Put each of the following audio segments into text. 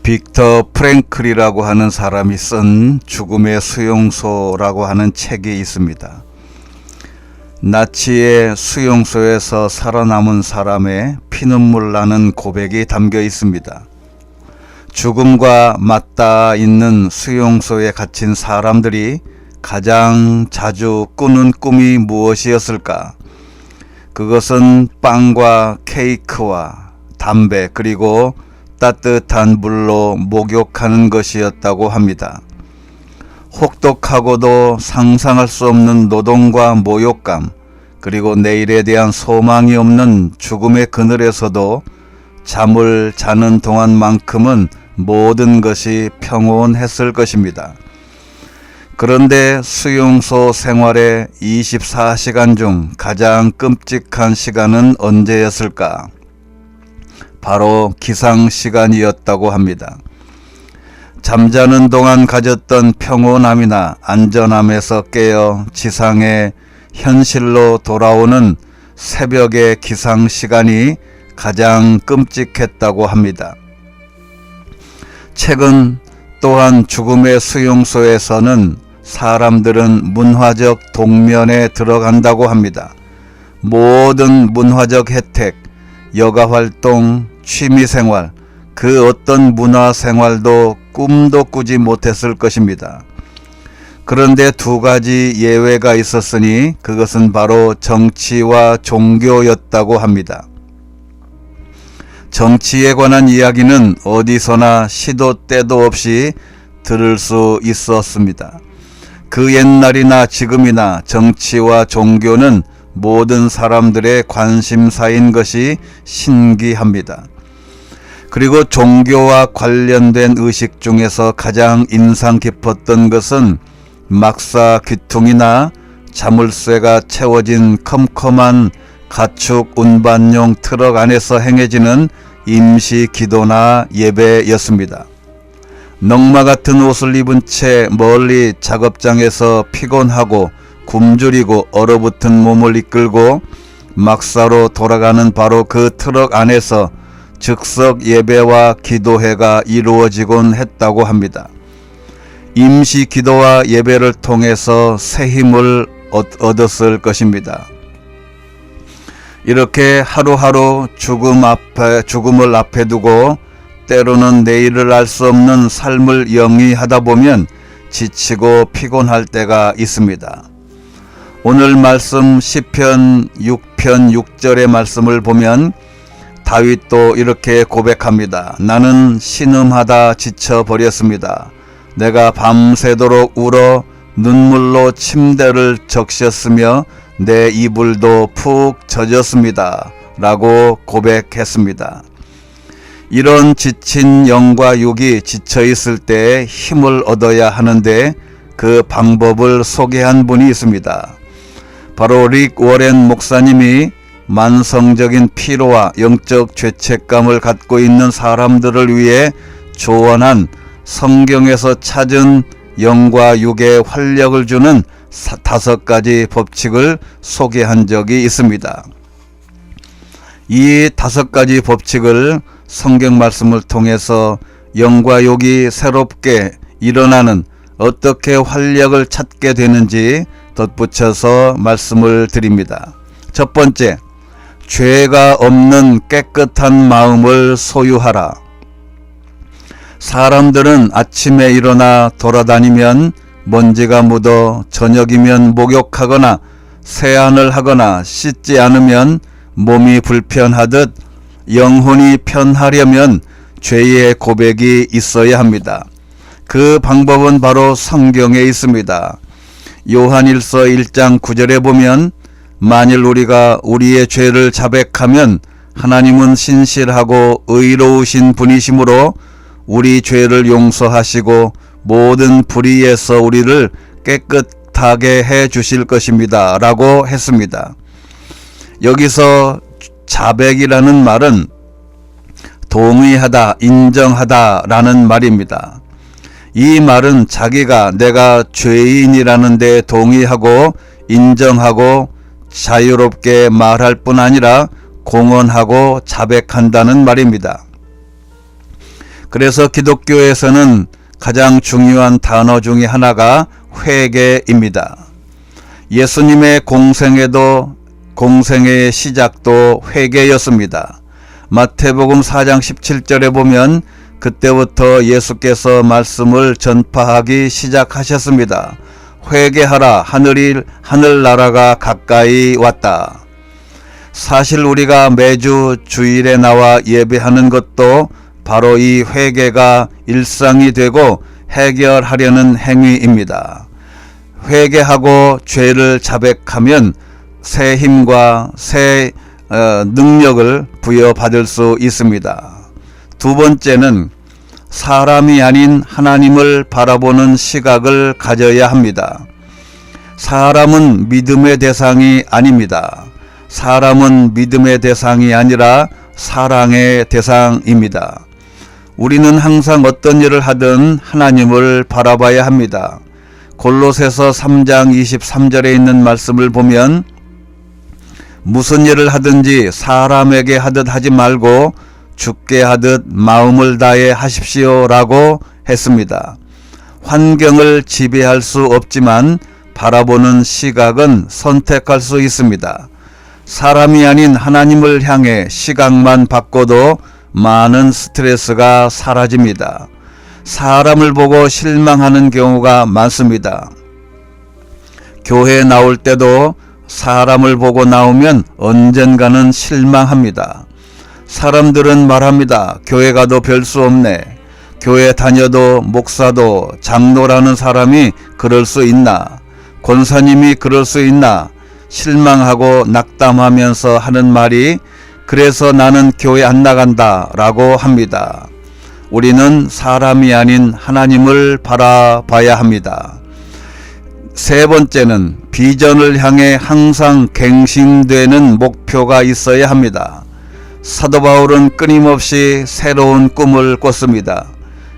빅터 프랭클이라고 하는 사람이 쓴 죽음의 수용소라고 하는 책이 있습니다. 나치의 수용소에서 살아남은 사람의 피눈물 나는 고백이 담겨 있습니다. 죽음과 맞닿아 있는 수용소에 갇힌 사람들이 가장 자주 꾸는 꿈이 무엇이었을까? 그것은 빵과 케이크와 담배 그리고 따뜻한 물로 목욕하는 것이었다고 합니다. 혹독하고도 상상할 수 없는 노동과 모욕감, 그리고 내일에 대한 소망이 없는 죽음의 그늘에서도 잠을 자는 동안만큼은 모든 것이 평온했을 것입니다. 그런데 수용소 생활의 24시간 중 가장 끔찍한 시간은 언제였을까? 바로 기상시간이었다고 합니다. 잠자는 동안 가졌던 평온함이나 안전함에서 깨어 지상의 현실로 돌아오는 새벽의 기상시간이 가장 끔찍했다고 합니다. 책은 또한 죽음의 수용소에서는 사람들은 문화적 동면에 들어간다고 합니다. 모든 문화적 혜택, 여가활동, 취미생활, 그 어떤 문화생활도 꿈도 꾸지 못했을 것입니다. 그런데 두 가지 예외가 있었으니 그것은 바로 정치와 종교였다고 합니다. 정치에 관한 이야기는 어디서나 시도 때도 없이 들을 수 있었습니다. 그 옛날이나 지금이나 정치와 종교는 모든 사람들의 관심사인 것이 신기합니다. 그리고 종교와 관련된 의식 중에서 가장 인상 깊었던 것은 막사 귀퉁이나 자물쇠가 채워진 컴컴한 가축 운반용 트럭 안에서 행해지는 임시 기도나 예배였습니다. 넝마 같은 옷을 입은 채 멀리 작업장에서 피곤하고 굶주리고 얼어붙은 몸을 이끌고 막사로 돌아가는 바로 그 트럭 안에서 즉석 예배와 기도회가 이루어지곤 했다고 합니다. 임시 기도와 예배를 통해서 새 힘을 얻었을 것입니다. 이렇게 하루하루 죽음을 앞에 두고 때로는 내일을 알 수 없는 삶을 영위하다 보면 지치고 피곤할 때가 있습니다. 오늘 말씀 시편 6편 6절의 말씀을 보면 다윗도 이렇게 고백합니다. 나는 신음하다 지쳐버렸습니다. 내가 밤새도록 울어 눈물로 침대를 적셨으며 내 이불도 푹 젖었습니다. 라고 고백했습니다. 이런 지친 영과 육이 지쳐있을 때 힘을 얻어야 하는데 그 방법을 소개한 분이 있습니다. 바로 릭 워렌 목사님이 만성적인 피로와 영적 죄책감을 갖고 있는 사람들을 위해 조언한 성경에서 찾은 영과 육에 활력을 주는 5가지 법칙을 소개한 적이 있습니다. 이 5가지 법칙을 성경 말씀을 통해서 영과 육이 새롭게 일어나는 어떻게 활력을 찾게 되는지 덧붙여서 말씀을 드립니다. 첫 번째, 죄가 없는 깨끗한 마음을 소유하라. 사람들은 아침에 일어나 돌아다니면 먼지가 묻어 저녁이면 목욕하거나 세안을 하거나 씻지 않으면 몸이 불편하듯 영혼이 편하려면 죄의 고백이 있어야 합니다. 그 방법은 바로 성경에 있습니다. 요한일서 1장 9절에 보면 만일 우리가 우리의 죄를 자백하면 하나님은 신실하고 의로우신 분이시므로 우리 죄를 용서하시고 모든 불의에서 우리를 깨끗하게 해 주실 것입니다. 라고 했습니다. 여기서 자백이라는 말은 동의하다, 인정하다 라는 말입니다. 이 말은 자기가 내가 죄인이라는 데 동의하고 인정하고 자유롭게 말할 뿐 아니라 공언하고 자백한다는 말입니다. 그래서 기독교에서는 가장 중요한 단어 중에 하나가 회개입니다. 예수님의 공생의 시작도 회개였습니다. 마태복음 4장 17절에 보면 그때부터 예수께서 말씀을 전파하기 시작하셨습니다. 회개하라, 하늘나라가 가까이 왔다. 사실 우리가 매주 주일에 나와 예배하는 것도 바로 이 회개가 일상이 되고 해결하려는 행위입니다. 회개하고 죄를 자백하면 새 힘과 새 능력을 부여받을 수 있습니다. 두 번째는 사람이 아닌 하나님을 바라보는 시각을 가져야 합니다. 사람은 믿음의 대상이 아닙니다. 사람은 믿음의 대상이 아니라 사랑의 대상입니다. 우리는 항상 어떤 일을 하든 하나님을 바라봐야 합니다. 골로새서 3장 23절에 있는 말씀을 보면 무슨 일을 하든지 사람에게 하듯 하지 말고 주께 하듯 마음을 다해 하십시오 라고 했습니다. 환경을 지배할 수 없지만 바라보는 시각은 선택할 수 있습니다. 사람이 아닌 하나님을 향해 시각만 바꿔도 많은 스트레스가 사라집니다. 사람을 보고 실망하는 경우가 많습니다. 교회에 나올 때도 사람을 보고 나오면 언젠가는 실망합니다. 사람들은 말합니다. 교회 가도 별 수 없네. 교회 다녀도 목사도 장로라는 사람이 그럴 수 있나? 권사님이 그럴 수 있나? 실망하고 낙담하면서 하는 말이 그래서 나는 교회 안 나간다 라고 합니다. 우리는 사람이 아닌 하나님을 바라봐야 합니다. 세 번째는 비전을 향해 항상 갱신되는 목표가 있어야 합니다. 사도 바울은 끊임없이 새로운 꿈을 꿨습니다.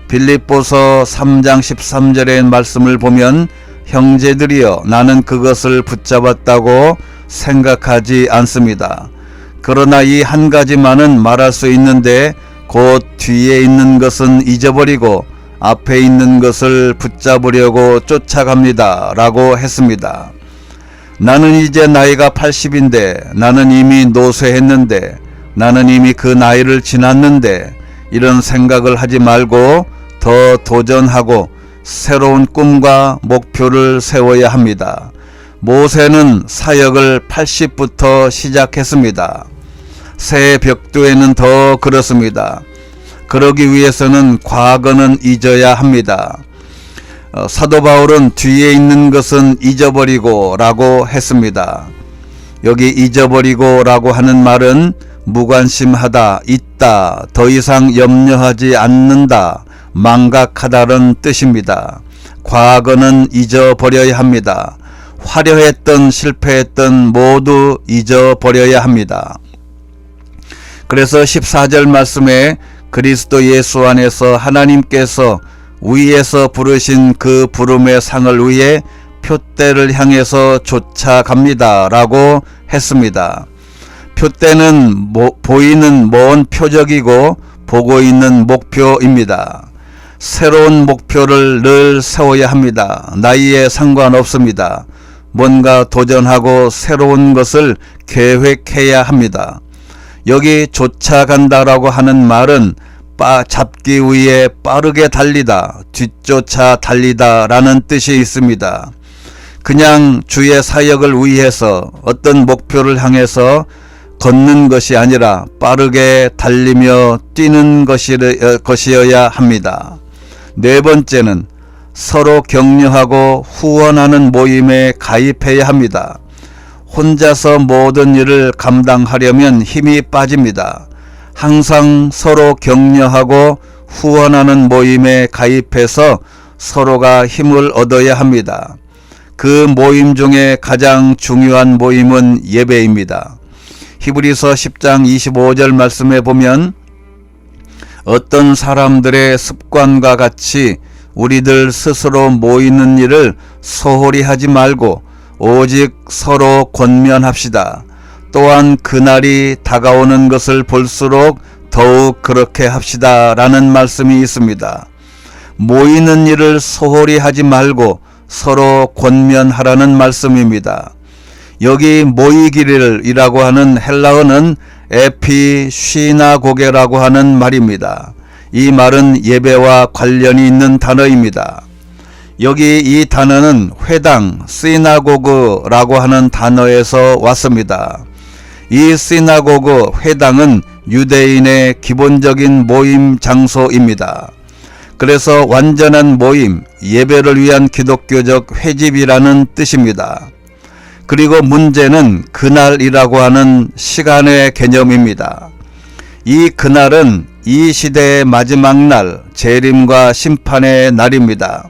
빌립보서 3장 13절의 말씀을 보면 형제들이여 나는 그것을 붙잡았다고 생각하지 않습니다. 그러나 이 한 가지만은 말할 수 있는데 곧 뒤에 있는 것은 잊어버리고 앞에 있는 것을 붙잡으려고 쫓아갑니다 라고 했습니다. 나는 이제 나이가 80인데 나는 이미 노쇠했는데 나는 이미 그 나이를 지났는데 이런 생각을 하지 말고 더 도전하고 새로운 꿈과 목표를 세워야 합니다. 모세는 사역을 80부터 시작했습니다. 새 벽두에는 더 그렇습니다. 그러기 위해서는 과거는 잊어야 합니다. 사도 바울은 뒤에 있는 것은 잊어버리고 라고 했습니다. 여기 잊어버리고 라고 하는 말은 무관심하다, 잊다, 더 이상 염려하지 않는다, 망각하다는 뜻입니다. 과거는 잊어버려야 합니다. 화려했던 실패했던 모두 잊어버려야 합니다. 그래서 14절 말씀에 그리스도 예수 안에서 하나님께서 위에서 부르신 그 부름의 상을 위해 표대를 향해서 쫓아갑니다 라고 했습니다. 표대는 보이는 먼 표적이고 보고 있는 목표입니다. 새로운 목표를 늘 세워야 합니다. 나이에 상관없습니다. 뭔가 도전하고 새로운 것을 계획해야 합니다. 여기 쫓아간다라고 하는 말은 잡기 위해 빠르게 달리다, 뒤쫓아 달리다 라는 뜻이 있습니다. 그냥 주의 사역을 위해서 어떤 목표를 향해서 걷는 것이 아니라 빠르게 달리며 뛰는 것이어야 합니다. 네 번째는 서로 격려하고 후원하는 모임에 가입해야 합니다. 혼자서 모든 일을 감당하려면 힘이 빠집니다. 항상 서로 격려하고 후원하는 모임에 가입해서 서로가 힘을 얻어야 합니다. 그 모임 중에 가장 중요한 모임은 예배입니다. 히브리서 10장 25절 말씀에 보면 어떤 사람들의 습관과 같이 우리들 스스로 모이는 일을 소홀히 하지 말고 오직 서로 권면합시다. 또한 그날이 다가오는 것을 볼수록 더욱 그렇게 합시다 라는 말씀이 있습니다. 모이는 일을 소홀히 하지 말고 서로 권면하라는 말씀입니다. 여기 모이기를이라고 하는 헬라어는 에피시나고게라고 하는 말입니다. 이 말은 예배와 관련이 있는 단어입니다. 여기 이 단어는 회당, 시나고그라고 하는 단어에서 왔습니다. 이 시나고그 회당은 유대인의 기본적인 모임 장소입니다. 그래서 완전한 모임, 예배를 위한 기독교적 회집이라는 뜻입니다. 그리고 문제는 그날이라고 하는 시간의 개념입니다. 이 그날은 이 시대의 마지막 날, 재림과 심판의 날입니다.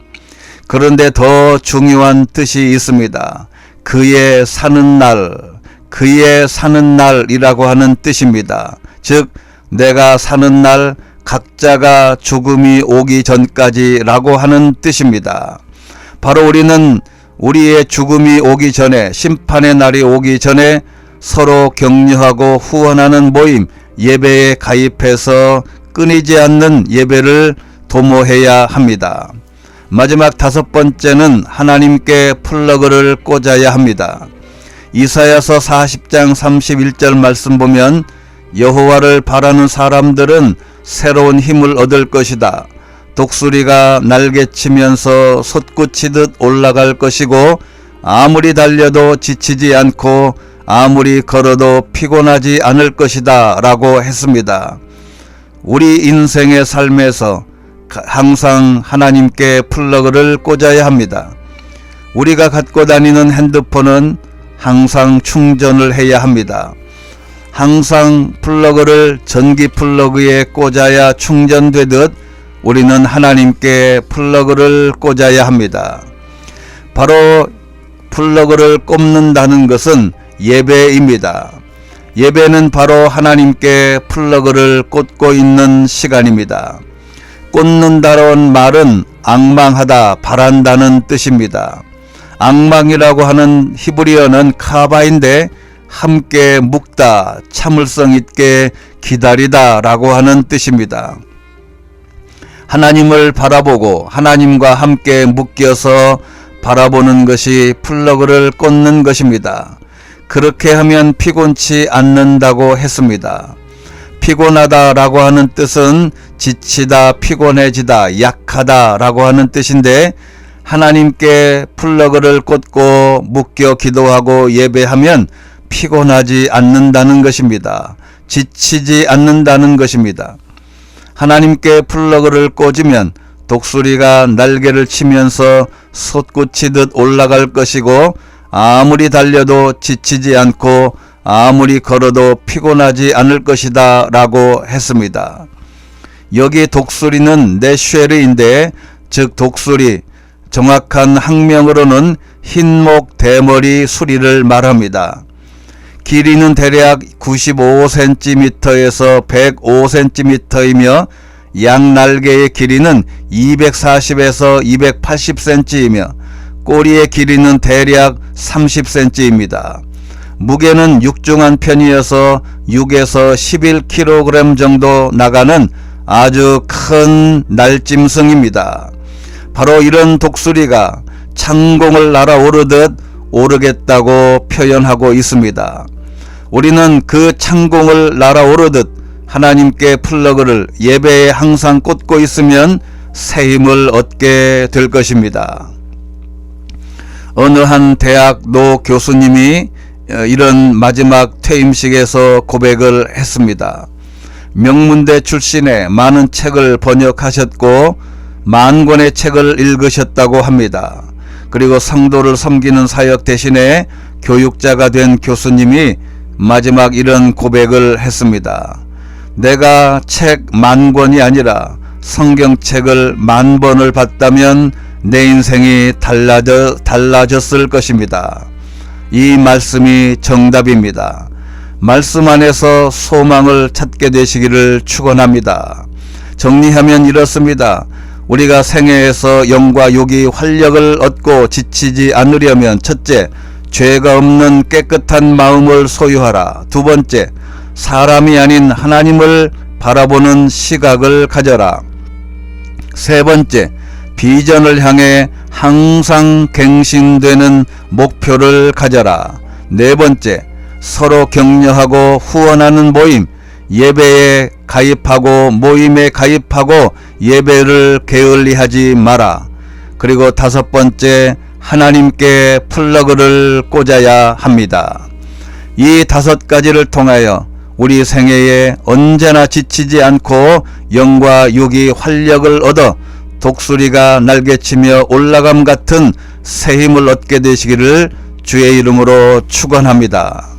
그런데 더 중요한 뜻이 있습니다. 그의 사는 날이라고 하는 뜻입니다. 즉 내가 사는 날, 각자가 죽음이 오기 전까지라고 하는 뜻입니다. 바로 우리는 우리의 죽음이 오기 전에, 심판의 날이 오기 전에 서로 격려하고 후원하는 모임, 예배에 가입해서 끊이지 않는 예배를 도모해야 합니다. 마지막 5번째는 하나님께 플러그를 꽂아야 합니다. 이사야서 40장 31절 말씀 보면 여호와를 바라는 사람들은 새로운 힘을 얻을 것이다. 독수리가 날개치면서 솟구치듯 올라갈 것이고 아무리 달려도 지치지 않고 아무리 걸어도 피곤하지 않을 것이다 라고 했습니다. 우리 인생의 삶에서 항상 하나님께 플러그를 꽂아야 합니다. 우리가 갖고 다니는 핸드폰은 항상 충전을 해야 합니다. 항상 플러그를 전기 플러그에 꽂아야 충전되듯 우리는 하나님께 플러그를 꽂아야 합니다. 바로 플러그를 꼽는다는 것은 예배입니다. 예배는 바로 하나님께 플러그를 꽂고 있는 시간입니다. 꽂는다는 말은 앙망하다, 바란다는 뜻입니다. 앙망이라고 하는 히브리어는 카바인데 함께 묵다, 참을성 있게 기다리다 라고 하는 뜻입니다. 하나님을 바라보고 하나님과 함께 묶여서 바라보는 것이 플러그를 꽂는 것입니다. 그렇게 하면 피곤치 않는다고 했습니다. 피곤하다 라고 하는 뜻은 지치다, 피곤해지다, 약하다 라고 하는 뜻인데 하나님께 플러그를 꽂고 묶여 기도하고 예배하면 피곤하지 않는다는 것입니다. 지치지 않는다는 것입니다. 하나님께 플러그를 꽂으면 독수리가 날개를 치면서 솟구치듯 올라갈 것이고 아무리 달려도 지치지 않고 아무리 걸어도 피곤하지 않을 것이다 라고 했습니다. 여기 독수리는 네쉐르인데 즉 독수리, 정확한 학명으로는 흰목 대머리 수리를 말합니다. 길이는 대략 95cm에서 105cm이며 양 날개의 길이는 240에서 280cm이며 꼬리의 길이는 대략 30cm입니다. 무게는 육중한 편이어서 6에서 11kg 정도 나가는 아주 큰 날짐승입니다. 바로 이런 독수리가 창공을 날아오르듯 오르겠다고 표현하고 있습니다. 우리는 그 창공을 날아오르듯 하나님께 플러그를 예배에 항상 꽂고 있으면 새 힘을 얻게 될 것입니다. 어느 한 대학 노 교수님이 이런 마지막 퇴임식에서 고백을 했습니다. 명문대 출신에 많은 책을 번역하셨고 10,000권의 책을 읽으셨다고 합니다. 그리고 성도를 섬기는 사역 대신에 교육자가 된 교수님이 마지막 이런 고백을 했습니다. 내가 책 10,000권이 아니라 성경책을 10,000번을 봤다면 내 인생이 달라졌을 것입니다. 이 말씀이 정답입니다. 말씀 안에서 소망을 찾게 되시기를 축원합니다. 정리하면 이렇습니다. 우리가 생애에서 영과 육이 활력을 얻고 지치지 않으려면 첫째, 죄가 없는 깨끗한 마음을 소유하라. 두 번째, 사람이 아닌 하나님을 바라보는 시각을 가져라. 세 번째, 비전을 향해 항상 갱신되는 목표를 가져라. 네 번째, 서로 격려하고 후원하는 모임, 예배에 가입하고 모임에 가입하고 예배를 게을리하지 마라. 그리고 다섯 번째, 하나님께 플러그를 꽂아야 합니다. 이 다섯 가지를 통하여 우리 생애에 언제나 지치지 않고 영과 육이 활력을 얻어 독수리가 날개치며 올라감 같은 새 힘을 얻게 되시기를 주의 이름으로 축원합니다.